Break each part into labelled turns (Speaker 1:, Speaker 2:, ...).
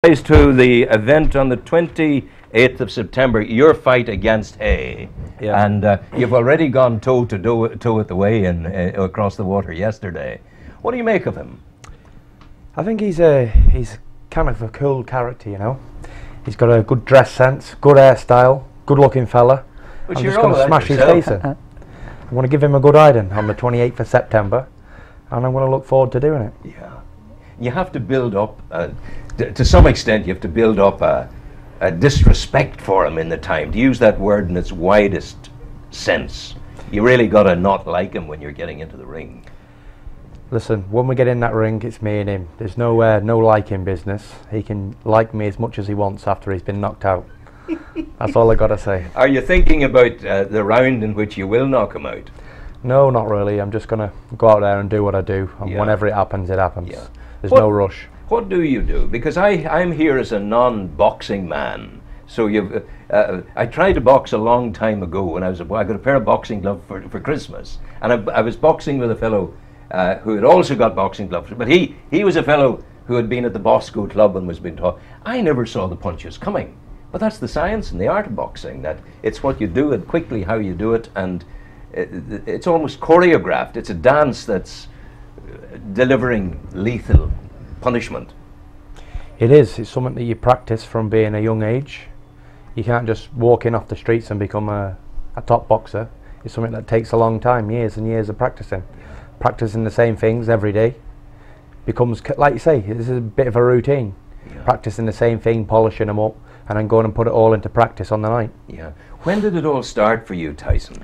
Speaker 1: To the event on the 28th of September, your fight against Hay.
Speaker 2: Yeah.
Speaker 1: And you've already gone toe at the weigh-in across the water yesterday. What do you make of him?
Speaker 2: I think he's kind of a cool character, you know. He's got a good dress sense, good hairstyle, good-looking fella.
Speaker 1: But
Speaker 2: I'm
Speaker 1: you're
Speaker 2: just going to
Speaker 1: all
Speaker 2: smash his
Speaker 1: yourself.
Speaker 2: face in. I'm going to give him a good hiding on the 28th of September, and I'm going to look forward to doing it.
Speaker 1: Yeah. You have to build up, to some extent, you have to build up a disrespect for him in the time. To use that word in its widest sense, you really got to not like him when you're getting into the ring.
Speaker 2: Listen, when we get in that ring, it's me and him. There's no liking business. He can like me as much as he wants after he's been knocked out. That's all I got to say.
Speaker 1: Are you thinking about the round in which you will knock him out?
Speaker 2: No, not really. I'm just going to go out there and do what I do, and whenever it happens, it happens.
Speaker 1: Yeah.
Speaker 2: There's no rush.
Speaker 1: What do you do? Because I'm here as a non-boxing man. So I tried to box a long time ago when I was a boy. I got a pair of boxing gloves for Christmas, and I was boxing with a fellow who had also got boxing gloves. But he was a fellow who had been at the Bosco Club and was being taught. I never saw the punches coming. But that's the science and the art of boxing. That it's what you do and quickly how you do it, and it's almost choreographed. It's a dance that's delivering lethal punishment.
Speaker 2: It is. It's something that you practice from being a young age. You can't just walk in off the streets and become a top boxer. It's something that takes a long time, years and years of practicing. Practicing the same things every day becomes, like you say, this is a bit of a routine. Practicing the same thing, polishing them up, and then going and put it all into practice on the night. Yeah.
Speaker 1: When did it all start for you, Tyson?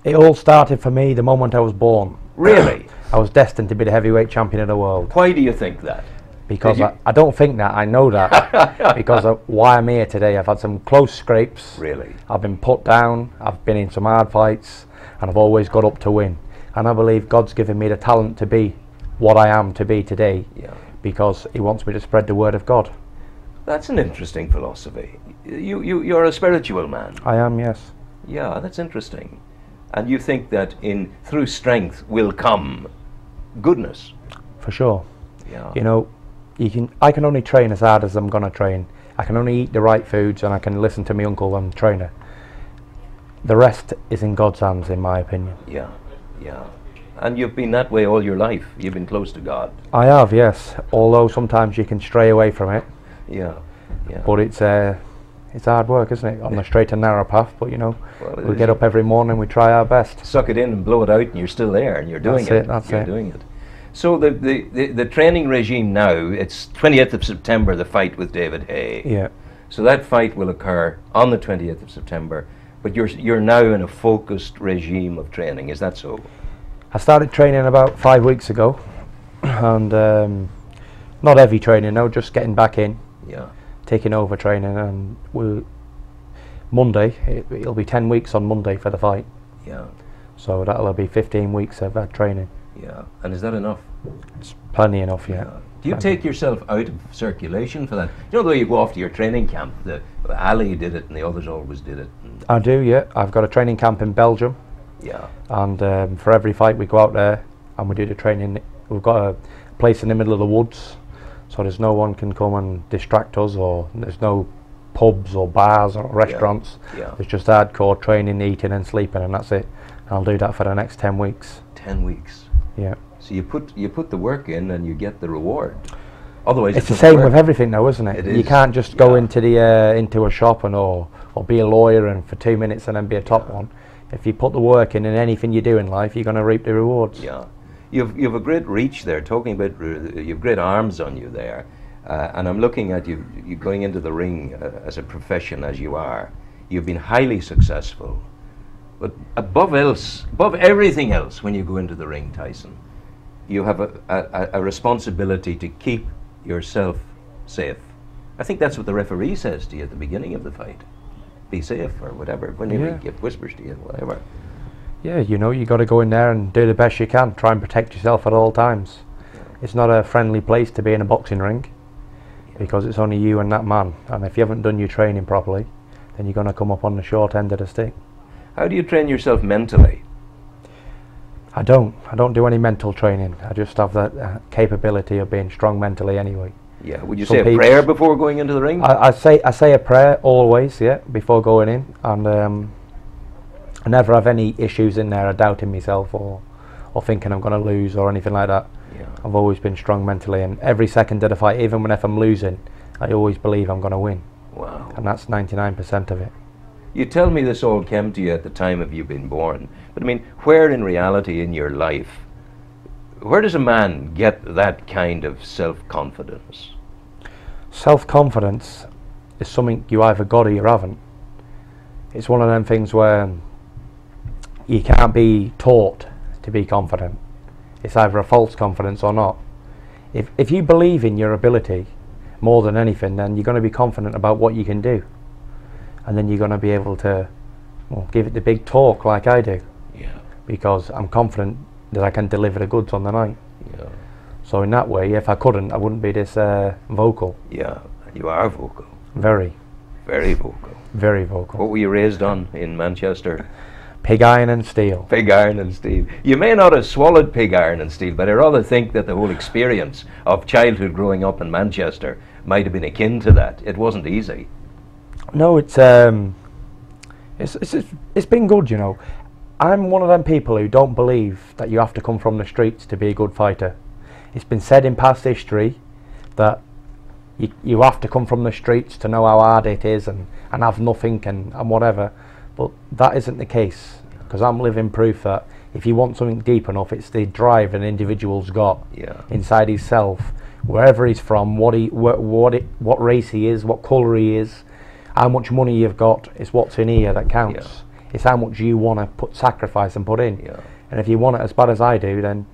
Speaker 2: It all started for me the moment I was born.
Speaker 1: Really?
Speaker 2: I was destined to be the heavyweight champion of the world.
Speaker 1: Why do you think that?
Speaker 2: Because I don't think that, I know that. Because of why I'm here today. I've had some close scrapes.
Speaker 1: Really?
Speaker 2: I've been put down, I've been in some hard fights, and I've always got up to win. And I believe God's given me the talent to be what I am to be today, because He wants me to spread the word of God.
Speaker 1: That's an interesting philosophy. You're a spiritual man.
Speaker 2: I am, yes.
Speaker 1: Yeah, that's interesting. And you think that through strength will come goodness?
Speaker 2: For sure.
Speaker 1: Yeah.
Speaker 2: You know, I can only train as hard as I'm going to train. I can only eat the right foods, and I can listen to my uncle and trainer. The rest is in God's hands, in my opinion.
Speaker 1: Yeah, yeah. And you've been that way all your life. You've been close to God.
Speaker 2: I have, yes. Although sometimes you can stray away from it.
Speaker 1: Yeah, yeah.
Speaker 2: But it's hard work, isn't it? On the straight and narrow path, but you know, we get up every morning, we try our best.
Speaker 1: Suck it in and blow it out, and you're still there, and you're doing it. You're doing it. So the training regime now, it's 20th of September, the fight with David Hay.
Speaker 2: Yeah.
Speaker 1: So that fight will occur on the 20th of September, but you're now in a focused regime of training, is that so?
Speaker 2: I started training about 5 weeks ago, and not heavy training, no, just getting back in.
Speaker 1: Yeah.
Speaker 2: Taking over training, and Monday, it'll be 10 weeks on Monday for the fight.
Speaker 1: Yeah.
Speaker 2: So that'll be 15 weeks of training.
Speaker 1: Yeah. And is that enough?
Speaker 2: It's plenty enough, yeah.
Speaker 1: Do you take yourself out of circulation for that? You know the way you go off to your training camp, Ali did it and the others always did it.
Speaker 2: I do, yeah. I've got a training camp in Belgium.
Speaker 1: Yeah.
Speaker 2: And for every fight we go out there and we do the training. We've got a place in the middle of the woods, so there's no one can come and distract us, or there's no pubs or bars or restaurants.
Speaker 1: Yeah.
Speaker 2: It's just hardcore training, eating and sleeping, and that's it. And I'll do that for the next 10 weeks.
Speaker 1: 10 weeks.
Speaker 2: Yeah.
Speaker 1: So you put the work in and you get the reward. Otherwise,
Speaker 2: it's the same with everything, though, isn't it?
Speaker 1: It is.
Speaker 2: You can't just go into a shop or be a lawyer and for 2 minutes and then be a top one. If you put the work in anything you do in life, you're going to reap the rewards.
Speaker 1: Yeah. You've a great reach there. Talking about you've great arms on you there, and I'm looking at you going into the ring as a profession as you are. You've been highly successful, but above everything else, when you go into the ring, Tyson, you have a responsibility to keep yourself safe. I think that's what the referee says to you at the beginning of the fight. Be safe, or whatever. When he whispers to you, whatever.
Speaker 2: Yeah, you know, you got to go in there and do the best you can. Try and protect yourself at all times. Yeah. It's not a friendly place to be in a boxing ring, because it's only you and that man. And if you haven't done your training properly, then you're going to come up on the short end of the stick.
Speaker 1: How do you train yourself mentally?
Speaker 2: I don't do any mental training. I just have that capability of being strong mentally anyway.
Speaker 1: Yeah. Would you
Speaker 2: Some
Speaker 1: say a
Speaker 2: people-
Speaker 1: prayer before going into the ring?
Speaker 2: I say a prayer always, yeah, before going in, and I never have any issues in there of doubting myself or thinking I'm going to lose or anything like that.
Speaker 1: Yeah.
Speaker 2: I've always been strong mentally, and every second of the fight, even when if I'm losing, I always believe I'm going to win,
Speaker 1: Wow.
Speaker 2: and that's 99% of it.
Speaker 1: You tell me this all came to you at the time of you being born, but I mean, where in reality in your life, where does a man get that kind of self-confidence?
Speaker 2: Self-confidence is something you either got or you haven't. It's one of them things where you can't be taught to be confident. It's either a false confidence or not. If you believe in your ability more than anything, then you're going to be confident about what you can do, and then you're going to be able to, well, give it the big talk like I do,
Speaker 1: Yeah.
Speaker 2: because I'm confident that I can deliver the goods on the night.
Speaker 1: Yeah.
Speaker 2: So in that way, if I couldn't, I wouldn't be this vocal.
Speaker 1: Yeah. You are vocal.
Speaker 2: Very,
Speaker 1: Very vocal.
Speaker 2: very vocal.
Speaker 1: What were you raised on in Manchester?
Speaker 2: Pig iron and steel.
Speaker 1: Pig iron and steel. You may not have swallowed pig iron and steel, but I rather think that the whole experience of childhood growing up in Manchester might have been akin to that. It wasn't easy.
Speaker 2: No, it's been good, you know. I'm one of them people who don't believe that you have to come from the streets to be a good fighter. It's been said in past history that you have to come from the streets to know how hard it is and have nothing and whatever, but that isn't the case, because I'm living proof that if you want something deep enough, it's the drive an individual's got
Speaker 1: Yeah.
Speaker 2: inside himself, wherever he's from, what race he is, what colour he is, how much money you've got. It's what's in here that counts.
Speaker 1: Yeah.
Speaker 2: It's how much you want to sacrifice and put in.
Speaker 1: Yeah.
Speaker 2: And if you want it as bad as I do, then,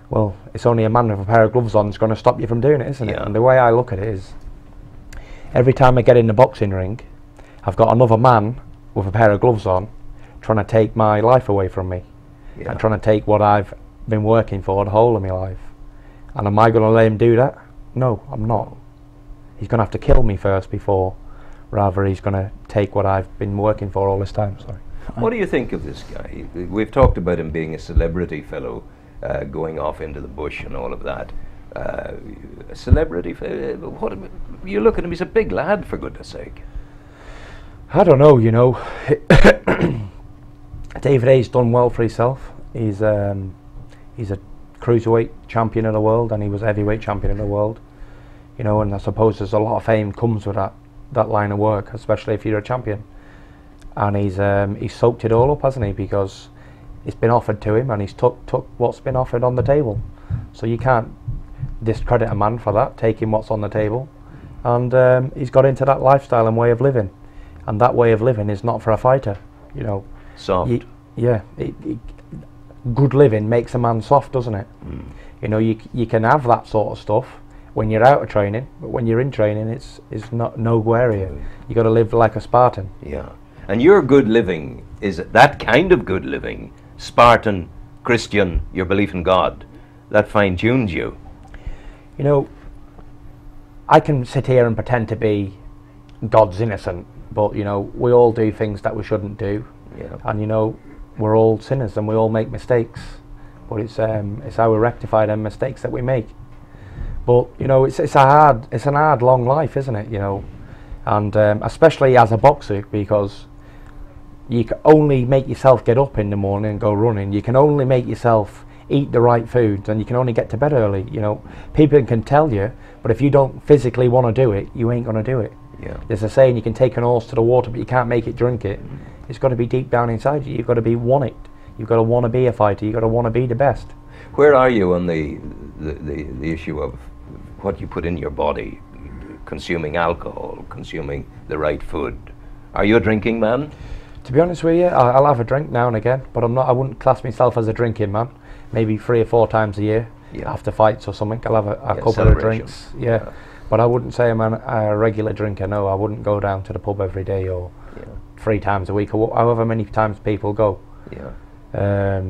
Speaker 2: well, it's only a man with a pair of gloves on that's going to stop you from doing it, isn't it?
Speaker 1: Yeah.
Speaker 2: And the way I look at it is, every time I get in the boxing ring, I've got another man with a pair of gloves on trying to take my life away from me.
Speaker 1: Yeah.
Speaker 2: And trying to take what I've been working for the whole of my life. And am I going to let him do that? No, I'm not. He's going to have to kill me first before, rather he's going to take what I've been working for all this time. Sorry.
Speaker 1: What do you think of this guy? We've talked about him being a celebrity fellow, going off into the bush and all of that. A celebrity fellow, what, you look at him, he's a big lad, for goodness sake.
Speaker 2: I don't know, you know. David Hayes done well for himself. He's a cruiserweight champion of the world, and he was heavyweight champion of the world. You know, and I suppose there's a lot of fame comes with that line of work, especially if you're a champion. And he's soaked it all up, hasn't he? Because it's been offered to him, and he's took what's been offered on the table. So you can't discredit a man for that, taking what's on the table. And he's got into that lifestyle and way of living, and that way of living is not for a fighter, you know.
Speaker 1: Soft.
Speaker 2: Good living makes a man soft, doesn't it?
Speaker 1: Mm.
Speaker 2: You know, you can have that sort of stuff when you're out of training, but when you're in training, it's not no area. You got to live like a Spartan.
Speaker 1: Yeah. And your good living is that kind of good living, Spartan, Christian, your belief in God, that fine-tunes you.
Speaker 2: You know, I can sit here and pretend to be God's innocent, but you know, we all do things that we shouldn't do.
Speaker 1: Yeah.
Speaker 2: And you know, we're all sinners and we all make mistakes, but it's how we rectify them mistakes that we make. But you know, it's an hard long life, isn't it? You know, and especially as a boxer, because you can only make yourself get up in the morning and go running. You can only make yourself eat the right foods, and you can only get to bed early. You know, people can tell you, but if you don't physically want to do it, you ain't gonna do it.
Speaker 1: Yeah.
Speaker 2: There's a saying, you can take an horse to the water, but you can't make it drink it. It's got to be deep down inside you. You've got to be want it. You've got to want to be a fighter. You've got to want to be the best.
Speaker 1: Where are you on the issue of what you put in your body, consuming alcohol, consuming the right food? Are you a drinking man?
Speaker 2: To be honest with you, I'll have a drink now and again, but I wouldn't class myself as a drinking man. Maybe 3 or 4 times a year,
Speaker 1: Yeah.
Speaker 2: after fights or something, I'll have a couple of
Speaker 1: celebration.
Speaker 2: drinks. Yeah. But I wouldn't say I'm a regular drinker. No, I wouldn't go down to the pub every day or 3 times a week, or however many times people go.
Speaker 1: Yeah.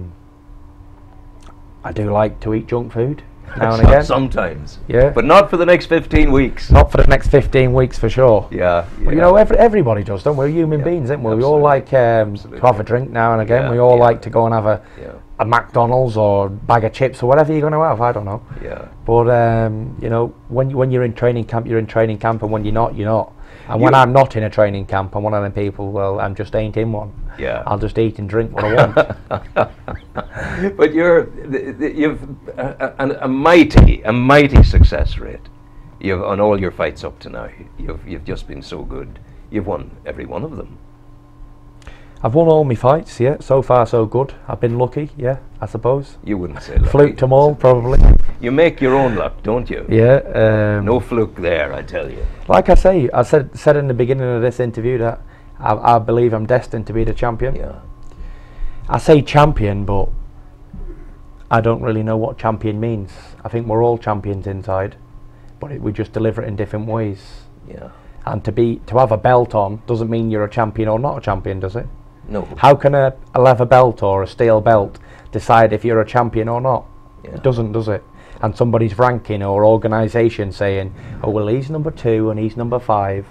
Speaker 2: I do like to eat junk food now and again.
Speaker 1: Sometimes.
Speaker 2: Yeah.
Speaker 1: But not for the next 15 weeks.
Speaker 2: Not for the next 15 weeks for sure.
Speaker 1: Yeah.
Speaker 2: But you know, everybody does, don't we? We're human beings, aren't we? We all like to have a drink now and again.
Speaker 1: Yeah,
Speaker 2: We all
Speaker 1: yeah.
Speaker 2: like to go and have a
Speaker 1: Yeah.
Speaker 2: a McDonald's or bag of chips or whatever you're going to have. I don't know.
Speaker 1: Yeah.
Speaker 2: But you know, when you're in training camp, you're in training camp, and when you're not, you're not. And when I'm not in a training camp, I'm one of them people. Well, I'm just ain't in one.
Speaker 1: Yeah.
Speaker 2: I'll just eat and drink what I want.
Speaker 1: But you've a mighty success rate. You've on all your fights up to now. You've just been so good. You've won every one of them.
Speaker 2: I've won all my fights, yeah. So far, so good. I've been lucky, yeah, I suppose.
Speaker 1: You wouldn't say lucky.
Speaker 2: Fluked them all, probably.
Speaker 1: You make your own luck, don't you?
Speaker 2: Yeah.
Speaker 1: No fluke there, I tell you.
Speaker 2: Like I said in the beginning of this interview that I believe I'm destined to be the champion.
Speaker 1: Yeah.
Speaker 2: I say champion, but I don't really know what champion means. I think we're all champions inside, but we just deliver it in different ways.
Speaker 1: Yeah.
Speaker 2: And to have a belt on doesn't mean you're a champion or not a champion, does it?
Speaker 1: No.
Speaker 2: How can a leather belt or a steel belt decide if you're a champion or not?
Speaker 1: Yeah.
Speaker 2: It doesn't, does it? And somebody's ranking or organisation saying, oh, well, he's number 2 and he's number 5.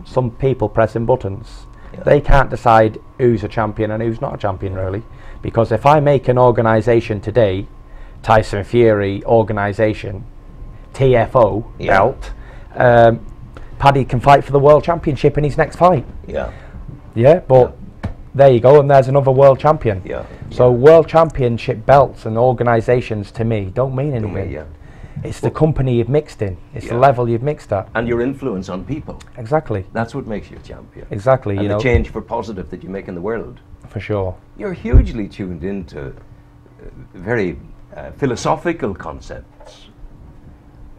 Speaker 2: Some people pressing buttons.
Speaker 1: Yeah.
Speaker 2: They can't decide who's a champion and who's not a champion, really. Because if I make an organisation today, Tyson Fury organisation, TFO belt, Paddy can fight for the world championship in his next fight.
Speaker 1: Yeah.
Speaker 2: Yeah, but there you go, and there's another world champion.
Speaker 1: Yeah.
Speaker 2: So world championship belts and organisations to me don't mean anything.
Speaker 1: Yeah.
Speaker 2: It's the company you've mixed in. It's the level you've mixed at.
Speaker 1: And your influence on people.
Speaker 2: Exactly.
Speaker 1: That's what makes you a champion.
Speaker 2: Exactly.
Speaker 1: And
Speaker 2: you
Speaker 1: the
Speaker 2: know,
Speaker 1: change for positive that you make in the world.
Speaker 2: for sure.
Speaker 1: You're hugely tuned into very philosophical concepts.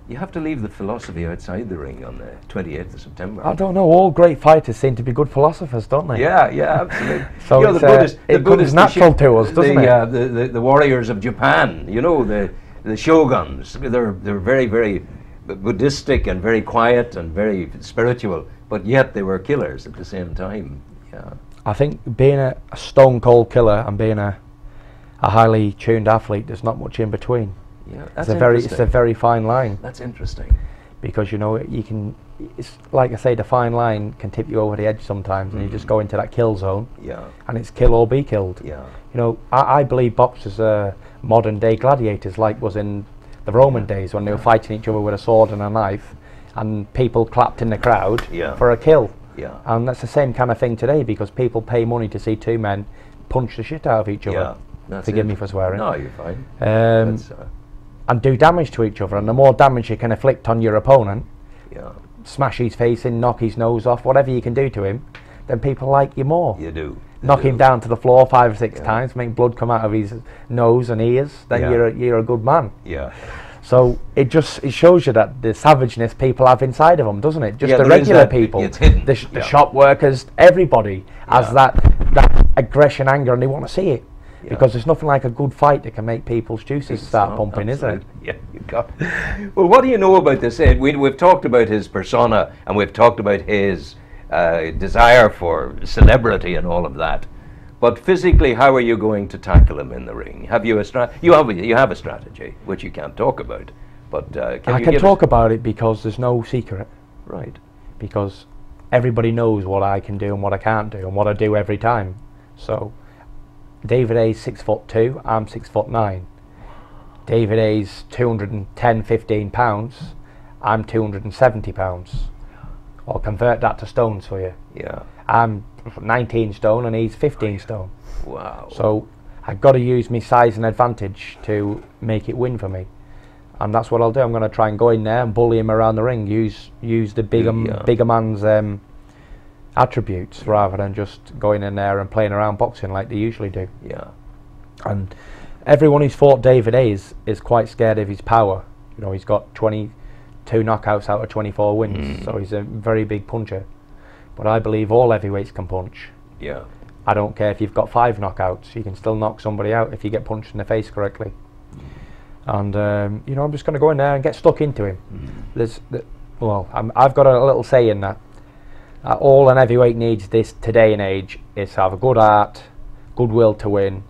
Speaker 1: You have to leave the philosophy outside the ring on the 28th of September.
Speaker 2: I don't know. All great fighters seem to be good philosophers, don't they?
Speaker 1: Yeah, absolutely.
Speaker 2: So
Speaker 1: you know,
Speaker 2: it comes natural to us, doesn't it?
Speaker 1: The warriors of Japan, you know, the shoguns. They're very, very Buddhistic and very quiet and very spiritual, but yet they were killers at the same time. Yeah.
Speaker 2: I think being a stone cold killer and being a highly tuned athlete, there's not much in between.
Speaker 1: Yeah, that's
Speaker 2: it's a very fine line.
Speaker 1: That's interesting.
Speaker 2: Because you know it's like I say, the fine line can tip you over the edge sometimes, and you just go into that kill zone.
Speaker 1: Yeah.
Speaker 2: And it's kill or be killed.
Speaker 1: Yeah.
Speaker 2: You know, I believe boxers are modern day gladiators, like was in the Roman days when they were fighting each other with a sword and a knife, and people clapped in the crowd for a kill.
Speaker 1: Yeah.
Speaker 2: And that's the same kind of thing today, because people pay money to see two men punch the shit out of each other. Forgive me for swearing.
Speaker 1: No, you're fine.
Speaker 2: And do damage to each other, and the more damage you can inflict on your opponent, smash his face in, knock his nose off, whatever you can do to him, then people like you more.
Speaker 1: You do.
Speaker 2: Knock him down to the floor 5 or 6 times, make blood come out of his nose and ears, then you're a good man.
Speaker 1: Yeah.
Speaker 2: So it shows you that the savageness people have inside of them, doesn't it? Just the regular people, the shop workers, everybody has that aggression, anger, and they want to see it. Because there's nothing like a good fight that can make people's juices start pumping, is it?
Speaker 1: Yeah, you got it. Well, what do you know about this? We've talked about his persona, and we've talked about his desire for celebrity and all of that. But physically, how are you going to tackle him in the ring? Have you you have a strategy, which you can't talk about. But I can talk about
Speaker 2: it because there's no secret.
Speaker 1: Right.
Speaker 2: Because everybody knows what I can do and what I can't do and what I do every time. So David A's 6'2", I'm 6'9". David A's 15 pounds, I'm 270 pounds. I'll convert that to stones for you.
Speaker 1: Yeah.
Speaker 2: I'm 19 stone and he's 15 stone.
Speaker 1: Wow.
Speaker 2: So I've got to use my size and advantage to make it win for me. And that's what I'll do. I'm going to try and go in there and bully him around the ring. Use the bigger man's attributes rather than just going in there and playing around boxing like they usually do.
Speaker 1: Yeah.
Speaker 2: And everyone who's fought David A is quite scared of his power. You know, he's got 22 knockouts out of 24 wins, so he's a very big puncher. But I believe all heavyweights can punch.
Speaker 1: Yeah.
Speaker 2: I don't care if you've got 5 knockouts, you can still knock somebody out if you get punched in the face correctly. And you know, I'm just going to go in there and get stuck into him. I've got a little saying that all an heavyweight needs this today and age is to have a good heart, good will to win,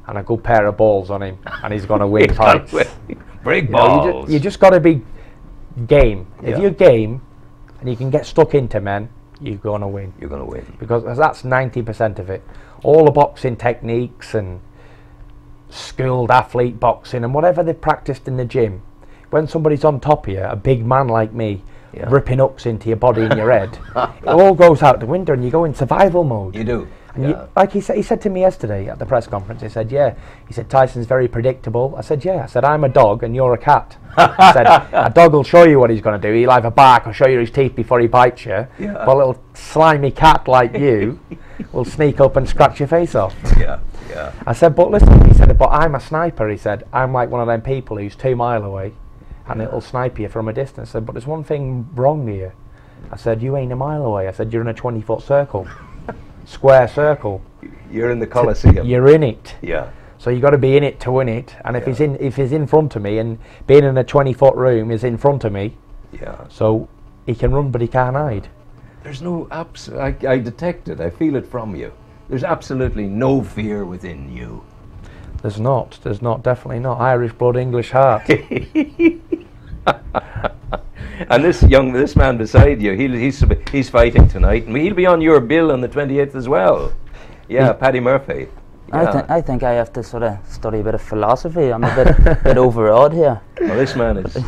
Speaker 2: and a good pair of balls on him, and he's going to win fights.
Speaker 1: Big balls.
Speaker 2: You just got to be game. If you're game and you can get stuck into men, you're going to win.
Speaker 1: You're going to win.
Speaker 2: Because that's 90% of it. All the boxing techniques and skilled athlete boxing and whatever they've practiced in the gym, when somebody's on top of you, a big man like me, ripping hooks into your body and your head, it all goes out the window and you go in survival mode.
Speaker 1: You do.
Speaker 2: And you, like he said to me yesterday at the press conference, he said, he said, Tyson's very predictable. I said, I said, I'm a dog and you're a cat. I said, a dog will show you what he's going to do. He'll either bark or show you his teeth before he bites you. But a little slimy cat like you will sneak up and scratch your face off. I said, but listen, he said, but I'm a sniper. He said, I'm like one of them people who's 2 miles away and it'll snipe you from a distance. I said, but there's one thing wrong here. I said, you ain't a mile away. I said, you're in a 20-foot circle. Square circle.
Speaker 1: You're in the Coliseum.
Speaker 2: You're in it.
Speaker 1: Yeah.
Speaker 2: So you got to be in it to win it. And if he's in front of me, and being in a 20-foot room is in front of me. So he can run, but he can't hide.
Speaker 1: There's no I detect it. I feel it from you. There's absolutely no fear within you.
Speaker 2: There's not. There's not. Definitely not. Irish blood, English heart.
Speaker 1: And this man beside you, he's fighting tonight, and he'll be on your bill on the 28th as well. Yeah, Paddy Murphy. Yeah.
Speaker 3: I think I have to sort of study a bit of philosophy. I'm a bit overawed here.
Speaker 1: Well, this man is a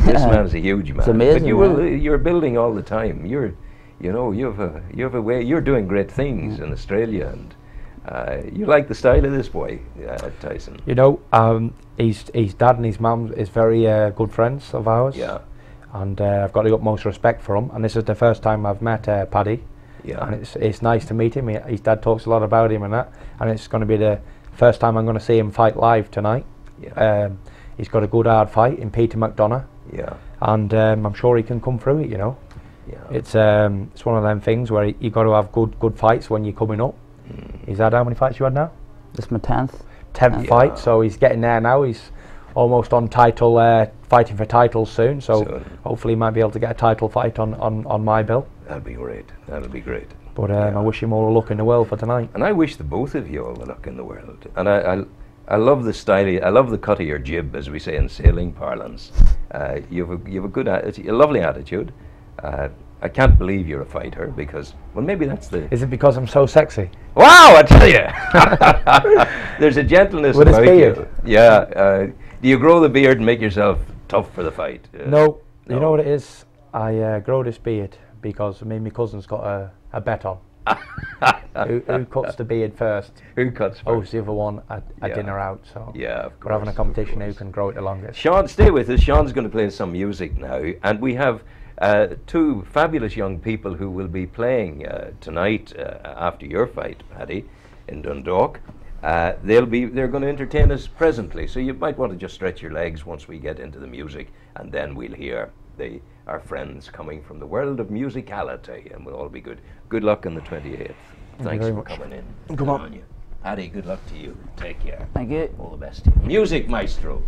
Speaker 1: huge man.
Speaker 3: It's amazing.
Speaker 1: But you're building all the time. You have a way. You're doing great things in Australia, and you like the style of this boy, Tyson.
Speaker 2: You know, his dad and his mum is very good friends of ours.
Speaker 1: Yeah.
Speaker 2: And I've got the utmost respect for him. And this is the first time I've met Paddy. Yeah. And it's nice to meet him. His dad talks a lot about him and that. And it's going to be the first time I'm going to see him fight live tonight. Yeah. He's got a good hard fight in Peter McDonough.
Speaker 1: Yeah.
Speaker 2: And I'm sure he can come through it. You know. Yeah. It's one of them things where you got to have good fights when you're coming up. He's had how many fights you had now?
Speaker 3: This is my 10th.
Speaker 2: 10th fight. So he's getting there now. He's almost on title, fighting for titles soon. So hopefully he might be able to get a title fight on my bill.
Speaker 1: That'd be great. That'll be great.
Speaker 2: But I wish him all the luck in the world for tonight.
Speaker 1: And I wish the both of you all the luck in the world. And I love the style. I love the cut of your jib, as we say in sailing parlance. You have a good, a lovely attitude. I can't believe you're a fighter because, well, maybe that's the.
Speaker 2: Is it because I'm so sexy?
Speaker 1: Wow! I tell you, there's a gentleness
Speaker 2: with
Speaker 1: about
Speaker 2: his beard.
Speaker 1: You. Yeah. Do you grow the beard and make yourself tough for the fight?
Speaker 2: No. You know what it is? I grow this beard because me and my cousin's got a bet on. who cuts the beard first?
Speaker 1: Who cuts first?
Speaker 2: Owes the other one a dinner out. So
Speaker 1: yeah,
Speaker 2: we're having a competition who can grow it the longest.
Speaker 1: Sean, stay with us. Sean's going to play some music now, and we have two fabulous young people who will be playing tonight after your fight, Paddy, in Dundalk. They're going to entertain us presently, so you might want to just stretch your legs once we get into the music, and then we'll hear our friends coming from the world of musicality, and we'll all be good. Good luck on the 28th. Thanks for coming in.
Speaker 2: Come on.
Speaker 1: You. Paddy, good luck to you. Take care.
Speaker 3: Thank you.
Speaker 1: All the best to you. Music, maestro.